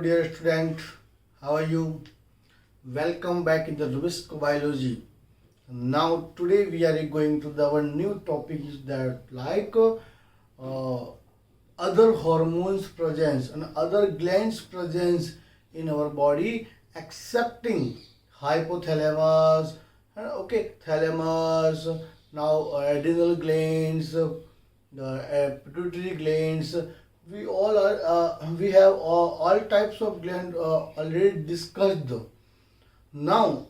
dear student. How are you? Welcome back in the Rubisco Biology. Now, today we are going to our new topic is that other hormones presence and other glands presence in our body, excepting hypothalamus, thalamus, now adrenal glands, the pituitary glands. We have all types of gland already discussed. Now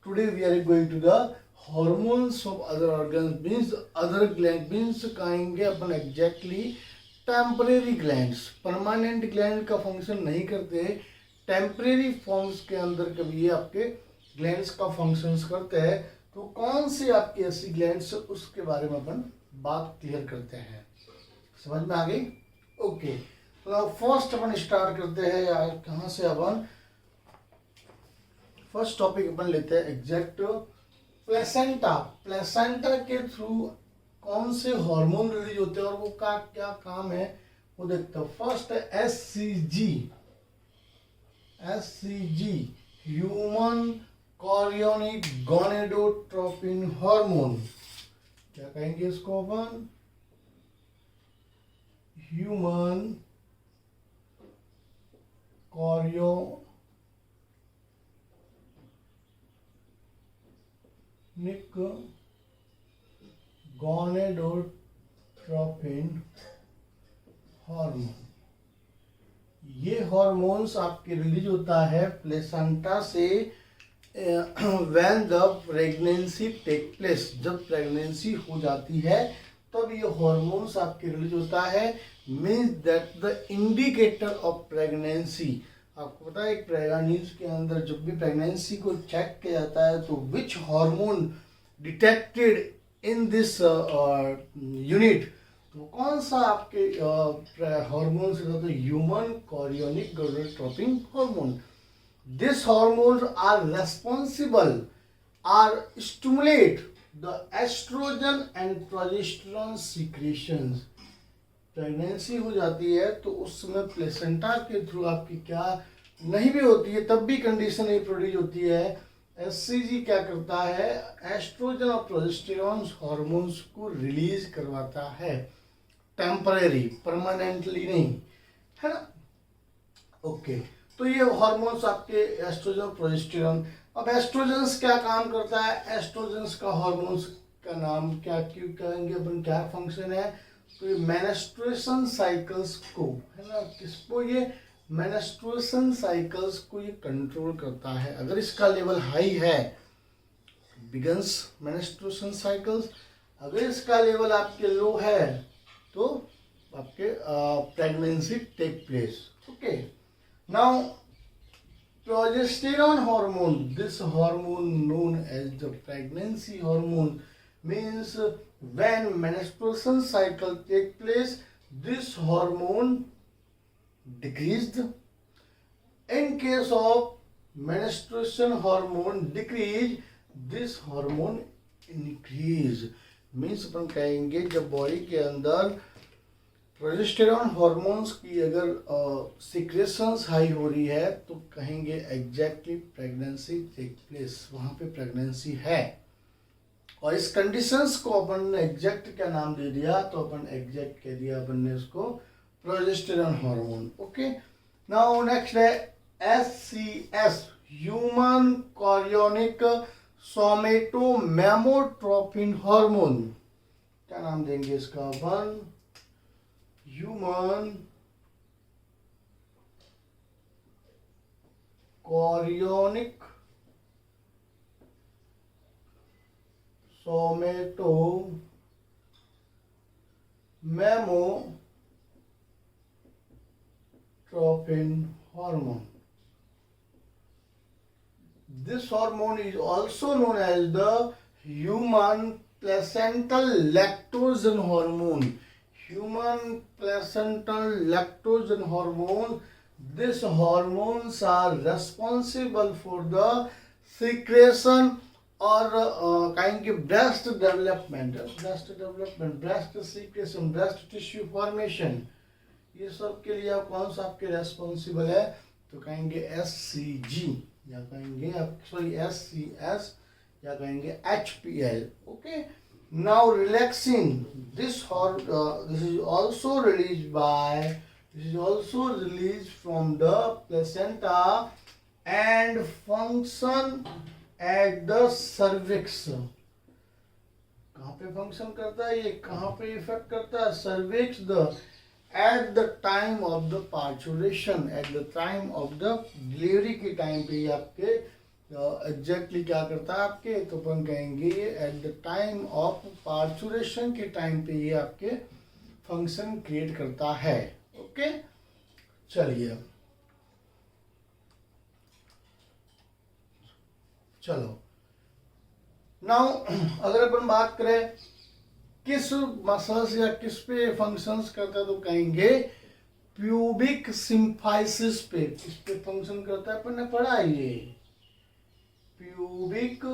today we are going to the hormones of other organs, means other gland, means कहेंगे अपन exactly temporary glands, permanent gland का function नहीं करते, temporary forms के अंदर कभी ये आपके ग्लैंड्स का फंक्शंस करते हैं. तो कौन सी आपकी ऐसी ग्लैंड्स उसके बारे में अपन बात क्लियर करते हैं. समझ में आ गई? ओके, तो फर्स्ट अपन स्टार्ट करते हैं यार. कहाँ से अपन फर्स्ट टॉपिक अपन लेते हैं एग्जैक्ट प्लेसेंटा. प्लेसेंटा के थ्रू कौन से हार्मोन रिलीज होते हैं और वो का क्या काम है वो देखते हैं. फर्स्ट है SCG. SCG human chorionic gonadotropin hormone. क्या कहेंगे इसको अपन? Human chorionic gonadotropin hormone. ये हार्मोन्स आपके रिलीज होता है प्लेसेंटा से when the pregnancy take place. जब प्रेगनेंसी हो जाती है तब ये हार्मोन्स आपके रिलीज होता है. Means that the indicator of pregnancy. आपको पता है प्रेगनेंसी के अंदर जब भी प्रेगनेंसी को चेक किया जाता है तो which hormone detected in this unit, तो कौन सा आपके हार्मोन से होता है? Human chorionic gonadotropin hormone. This hormones are responsible are stimulate the estrogen and progesterone secretions. Pregnancy हो जाती है तो उस समय प्लेसेंटा के थ्रू आपकी क्या नहीं भी होती है तब भी कंडीशन ये प्रोड्यूस होती है. एससीजी क्या करता है? एस्ट्रोजन और प्रोजेस्टेरॉन हार्मोन्स को रिलीज करवाता है. टेम्परेरी, परमानेंटली नहीं, है ना. ओके, तो ये हार्मोन्स आपके एस्ट्रोजन और प्रोजेस्टेरॉन. अब एस्ट्रोजेंस क्या काम करता है? एस्ट्रोजेंस का हार्मोन्स का नाम क्या क्यों कहेंगे अपन, क्या फंक्शन है? तो ये मेंस्ट्रुएशन साइकिल्स को, है ना, किसको? ये मेंस्ट्रुएशन साइकिल्स को ये कंट्रोल करता है. अगर इसका लेवल हाई है बिगन्स मेंस्ट्रुएशन साइकिल्स. अगर इसका लेवल आपके लो है तो आपके pregnancy take place. Okay, now progesterone hormone, this hormone known as the pregnancy hormone, means when menstruation cycle take place this hormone decreased. In case of menstruation hormone decrease, this hormone increase. means अपन कहेंगे जब body के अंदर progesterone hormones की अगर secretions high हो रही है तो कहेंगे एग्जैक्टली प्रेगनेंसी टेक प्लेस, वहाँ पे प्रेगनेंसी है. और इस कंडीशंस को अपन ने एग्जैक्ट क्या नाम दे दिया? तो अपन एग्जैक्ट कह दिया अपन ने इसको progesterone hormone. Okay, now next है SCS human chorionic somatomammotropin hormone. क्या नाम देंगे इसका अपन? Human chorionic somatomammotropin hormone. This hormone is also known as the human placental lactogen hormone. Human placental lactogen hormone. These hormones are responsible for the secretion or kind of breast development, breast secretion, breast tissue formation. ये सब के लिए आप कौन सा आपके responsible है, तो कहेंगे SCG या कहेंगे आप सॉरी SCS या कहेंगे HPL. Okay, now relaxing this is also release from the placenta and function at the cervix. कहाँ पे फंक्शन करता है ये, कहाँ पे इफेक्ट करता है, cervix. The at the time of the parturition, at the time of the delivery के टाइम पे ये आपके एग्जैक्टली क्या करता है आपके, तो अपन कहेंगे ये at the time of parturition के टाइम पे ये आपके फंक्शन क्रिएट करता है. ओके, चलिए चलो नाउ अगर अपन बात करें किस मसल्स या किस पे फंक्शंस करता है, तो कहेंगे प्यूबिक सिम्फाइसिस पे. किस पे फंक्शन करता है अपन ने पढ़ा है ये, प्यूबिक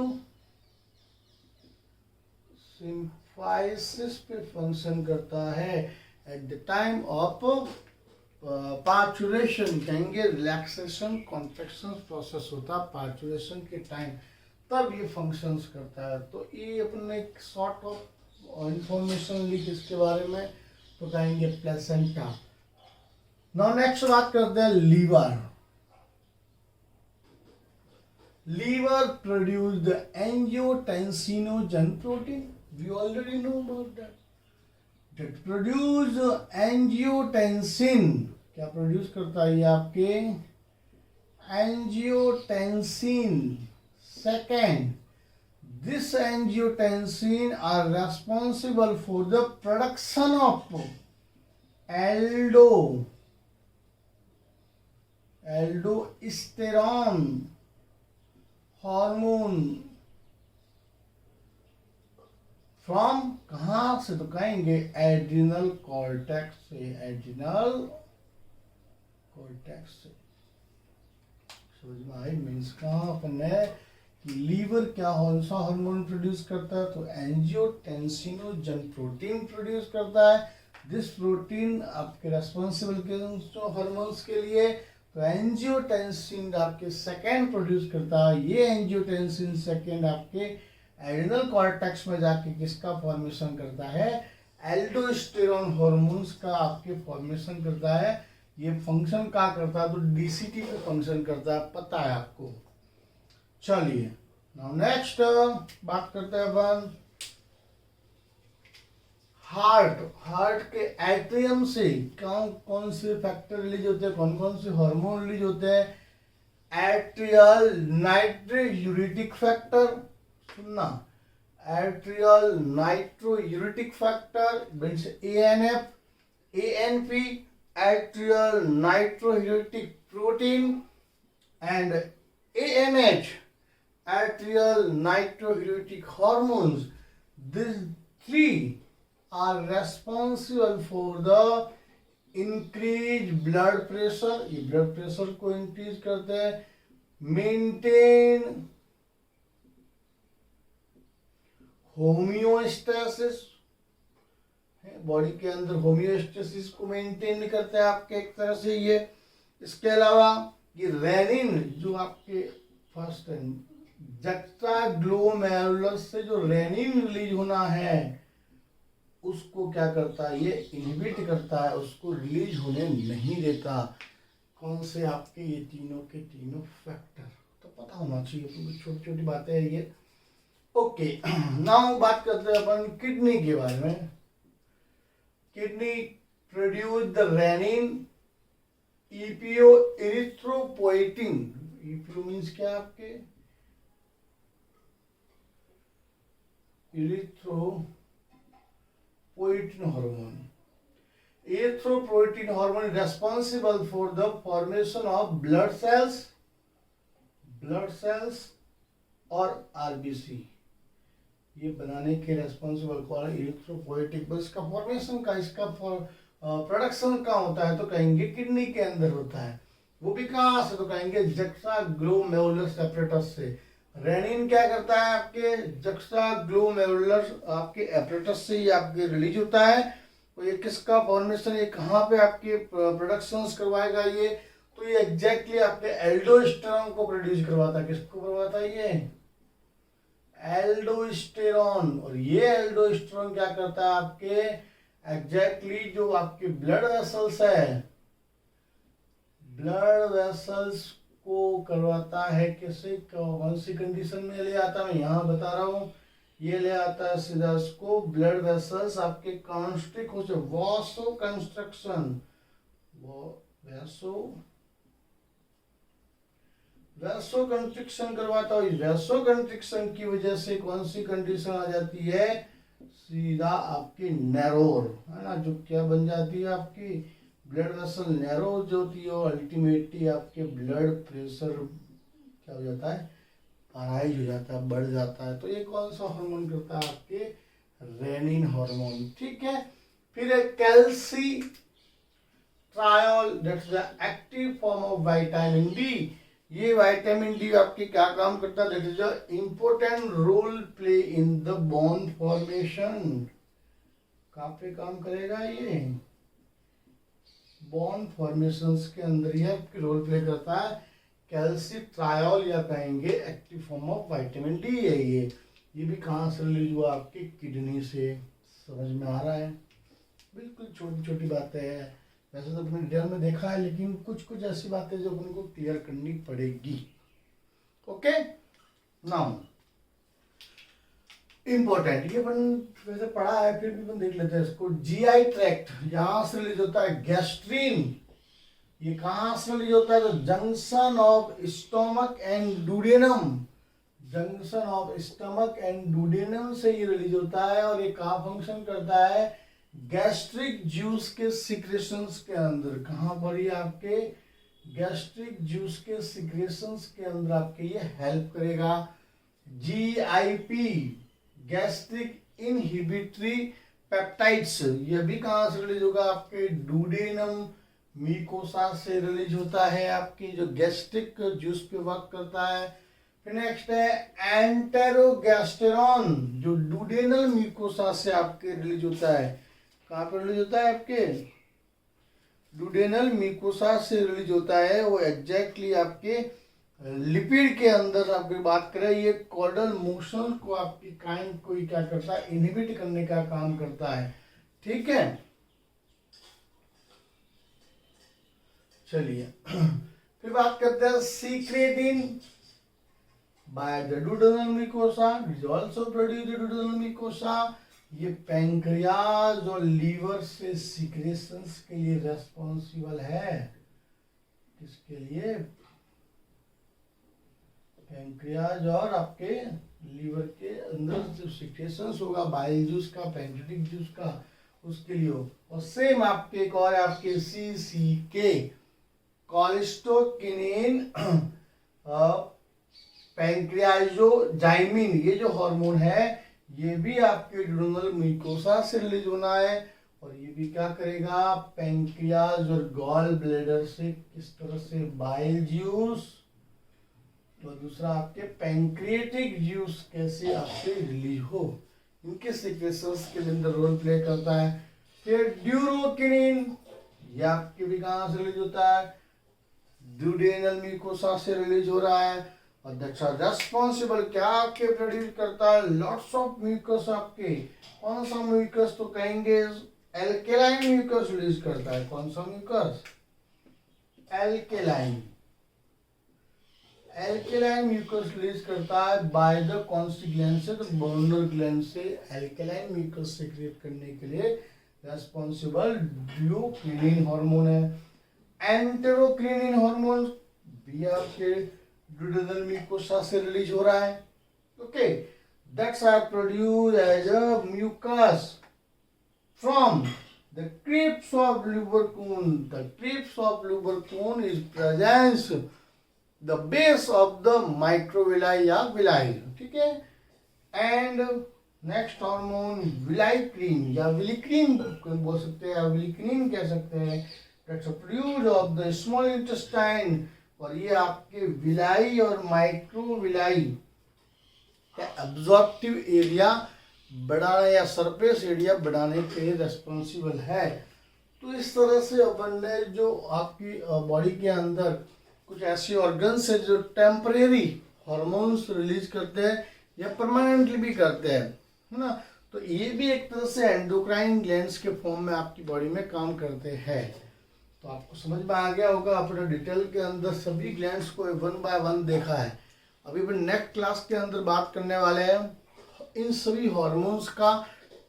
सिम्फाइसिस पे फंक्शन करता है at the time of parturition. कहेंगे रिलैक्सेशन कॉन्ट्रैक्शन प्रोसेस होता है पार्चुरेशन के टाइम, तब ये फंक्शंस करता है. तो ये अपने एक सॉर्ट ऑफ इंफॉर्मेशन ली किसके बारे में, तो कहेंगे प्लेसेंटा. नाउ नेक्स्ट बात करते हैं liver. Liver produce the angiotensinogen protein. We already know about that. That produce angiotensin. क्या प्रोड्यूस करता है ये आपके angiotensin. Second, this angiotensin are responsible for the production of aldosterone hormone from कहाँ से, तो कहेंगे एड्रिनल कॉर्टेक्स से. एड्रिनल कॉर्टेक्स से समझ में आई. मीन्स कहाँ अपन है कि लीवर क्या कौन सा हार्मोन प्रोड्यूस करता है, तो एंजियोटेंसिनोजन प्रोटीन प्रोड्यूस करता है. दिस प्रोटीन आपके रेस्पॉन्सिबल के हार्मोन्स के लिए, तो एंजियोटेंसिन आपके सेकेंड प्रोड्यूस करता है. ये एंजियोटेंसिन सेकेंड आपके एड्रिनल कॉर्टेक्स में जाके किसका फॉर्मेशन करता है, एल्डोस्टेरोन हार्मोन्स का आपके फॉर्मेशन करता है. ये फंक्शन क्या करता है, तो DCT पे फंक्शन करता है, पता है आपको. चलिए नाउ नेक्स्ट बात करते हैं अपन हार्ट के एट्रियम से कौन से फैक्टर रिलीज होते हैं, कौन कौन से हार्मोन रिलीज होते हैं. एट्रियल नाइट्रोयूरेटिक फैक्टर, सुनना, atrial नाइट्रोयूरेटिक factor means ANF, ANP, atrial नाइट्रोयूरेटिक protein, and ANH, atrial natriuretic hormones. These three are responsible for the increased blood pressure. ये blood pressure को increase करते हैं. Maintain होमियोस्टेसिस, बॉडी के अंदर homeostasis को मेंटेन करते हैं आपके एक तरह से ये. इसके अलावा ये रेनिन जो आपके फर्स्ट जक्साग्लोमेरुलर से जो रेनिन रिलीज होना है उसको क्या करता है, ये इनहिबिट करता है, उसको रिलीज होने नहीं देता. कौन से आपके ये तीनों के तीनों फैक्टर तो पता होना चाहिए, तो छोटी छोटी बातें है ये. ओके, नाउ बात करते हैं अपन किडनी के बारे में. Kidney produce the renin, EPO erythropoietin. EPO means क्या आपके erythropoietin hormone. Erythropoietin hormone is responsible for the formation of blood cells और RBC. ये बनाने के रेस्पॉन्सिबल कौन है, इरिथ्रोपोइटिक. बस इसका फॉर्मेशन का, इसका प्रोडक्शन का होता है तो कहेंगे किडनी के अंदर होता है. वो भी कहाँ से, तो कहेंगे जक्साग्लोमेरुलर एपरेटस से. रेनिन क्या करता है आपके जक्साग्लोमेरुलर आपके एपरेटस से ये आपके रिलीज होता है. तो ये किसका फॉर्मेशन, ये कहाँ पे आपके प्रोडक्शंस करवाएगा ये, तो ये एग्जैक्टली आपके एल्डोस्टेरॉन को प्रोड्यूस करवाता है। किसको करवाता है ये, एल्डोस्टेरॉन। और ये एल्डोस्टेरॉन क्या करता है आपके एग्जैक्टली जो आपके ब्लड वेसल्स है, ब्लड वेसल्स को करवाता है किसे, कौन सी कंडीशन में ले आता, मैं यहाँ बता रहा हूँ, ये ले आता है सीधा इसको ब्लड वेसल्स आपके कॉन्स्ट्रिक्ट हो जाए, वासो कंस्ट्रक्शन, वो वैसो कंस्ट्रिक्शन करवाता है। वैसो कंस्ट्रिक्शन की वजह से कौन सी कंडीशन आ जाती है, सीधा आपकी नैरोर, है ना, जो क्या बन जाती है आपकी ब्लड वेसल नैरो जो होती है, अल्टीमेटली आपके ब्लड प्रेशर क्या हो जाता है, अराइज हो जाता है, बढ़ जाता है। तो ये कौन सा हार्मोन करता है, आपके रेनिन हार्मोन, ठीक है। फिर है calcitriol, that's the active form of vitamin D. ये विटामिन डी आपके क्या काम करता है, that is a important role play in the bone formation. कहाँ पे काम करेगा ये, बोन फॉर्मेशंस के अंदर ये आपकी रोल प्ले करता है। कैल्शियम ट्रायोल या कहेंगे active form of vitamin D है ये भी कहाँ से रिलीज हुआ, आपकी किडनी से। समझ में आ रहा है, बिल्कुल छोटी छोटी बातें हैं, वैसे तो अपने डिटेल में देखा है, लेकिन कुछ कुछ ऐसी बातें जो अपन को क्लियर करनी पड़ेगी। ओके, नाउ इम्पोर्टेंट, ये अपन वैसे पढ़ा है फिर भी अपन देख लेते हैं इसको। जीआई ट्रैक्ट, यहाँ से रिलीज होता है गैस्ट्रीन। ये कहाँ से रिलीज होता है, तो junction of stomach and duodenum, junction of stomach and duodenum से ये रिलीज होता है। और ये कहाँ फंक्शन करता है, गैस्ट्रिक जूस के सिक्रेशंस के अंदर। कहाँ पर ये आपके गैस्ट्रिक जूस के सिक्रेशंस के अंदर आपके ये हेल्प करेगा। GIP, गैस्ट्रिक इनहिबिटरी पेप्टाइड्स, ये भी कहाँ से रिलीज होगा, आपके डुडेनम म्यूकोसा से रिलीज होता है, आपकी जो गैस्ट्रिक जूस पे वर्क करता है। फिर नेक्स्ट है एंटेरोगैस्टेरॉन, जो डुडेनल म्यूकोसा से आपके रिलीज होता है। कहाँ पे रिलीज होता है, आपके डुडेनल म्यूकोसा से रिलीज होता है। वो एग्जैक्टली आपके लिपिड के अंदर आपकी बात करें, ये कॉर्डल मोशन को आपकी काइंड को क्या करता है, इनहिबिट करने का काम करता है, ठीक है। चलिए फिर बात करते हैं secretin by the duodenal mucosa, is also produced duodenal mucosa. ये पैंक्रियाज और लीवर से सिक्रेशंस के लिए रेस्पॉन्सिबल है। किसके लिए, पैंक्रियाज और आपके लीवर के अंदर जो सिक्रेशंस होगा बाइल जूस का, पैंक्रियाटिक जूस का, उसके लिए हो। और सेम आपके एक और आपके CCK, कोलेस्टोकिनिन पैंक्रियाजोजाइमिन, ये जो हार्मोन है ये भी आपके डुडेनल म्यूकोसा से रिलीज होना है। और ये भी क्या करेगा, पैंक्रियाज और गॉल ब्लैडर से किस तरह से बाइल जूस, तो दूसरा आपके पैंक्रियाटिक जूस कैसे आपके रिलीज हो, इनके सिक्रेशंस के अंदर रोल प्ले करता है। फिर ड्यूरोकिनिन, ये आपके भी कहाँ से रिलीज होता है, डुडेनल म्यूकोसा से रिलीज हो रहा है। और दैट्स आर रेस्पॉन्सिबल, क्या आपके प्रोड्यूस करता है, लॉट्स ऑफ म्यूकस। आपके कौन सा म्यूकस, तो कहेंगे एल्केलाइन म्यूकस रिलीज करता है। कौन सा mucus, alkaline, alkaline mucus release करता है बाय द कॉन्स्टिग्लैंड से, तो बर्नर ग्लैंड से एल्केलाइन म्यूकस सेक्रेट करने के लिए रेस्पॉन्सिबल ड्यूरोकिनिन हार्मोन है। एंटेरोक्रिनिन हार्मोन भी आपके डुडेनल म्यूकोसा से रिलीज हो रहा है। Okay, that's are produced as a mucus from the crypts of lubricum. The crypts of lubricum is presence the base of the microvilli या villi, ठीक है। एंड नेक्स्ट हार्मोन विलाइक्रिन या विलिक्रिन बोल सकते हैं, या विलिक्रिन कह सकते हैं। That's produced of the small intestine. और ये आपके विलाई और माइक्रोविलाई का एब्जॉर्प्टिव एरिया बढ़ाने या सरफेस एरिया बढ़ाने के लिए रेस्पॉन्सिबल है। तो इस तरह से अपन ने जो आपकी बॉडी के अंदर कुछ ऐसे ऑर्गन्स है जो टेम्परेरी हॉर्मोन्स रिलीज करते हैं या परमानेंटली भी करते हैं, है ना। तो ये भी एक तरह से एंडोक्राइन ग्लैंड्स के फॉर्म में आपकी बॉडी में काम करते हैं। तो आपको समझ में आ गया होगा, आपने डिटेल के अंदर सभी ग्लैंड्स को 1 बाय 1 देखा है। अभी अपन नेक्स्ट क्लास के अंदर बात करने वाले हैं इन सभी हॉर्मोन्स का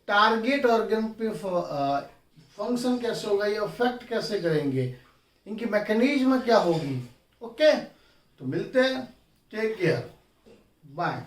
टारगेट ऑर्गन पे फंक्शन कैसे होगा, ये अफेक्ट कैसे करेंगे, इनकी मैकेनिज्म क्या होगी। ओके, तो मिलते हैं, टेक केयर, बाय।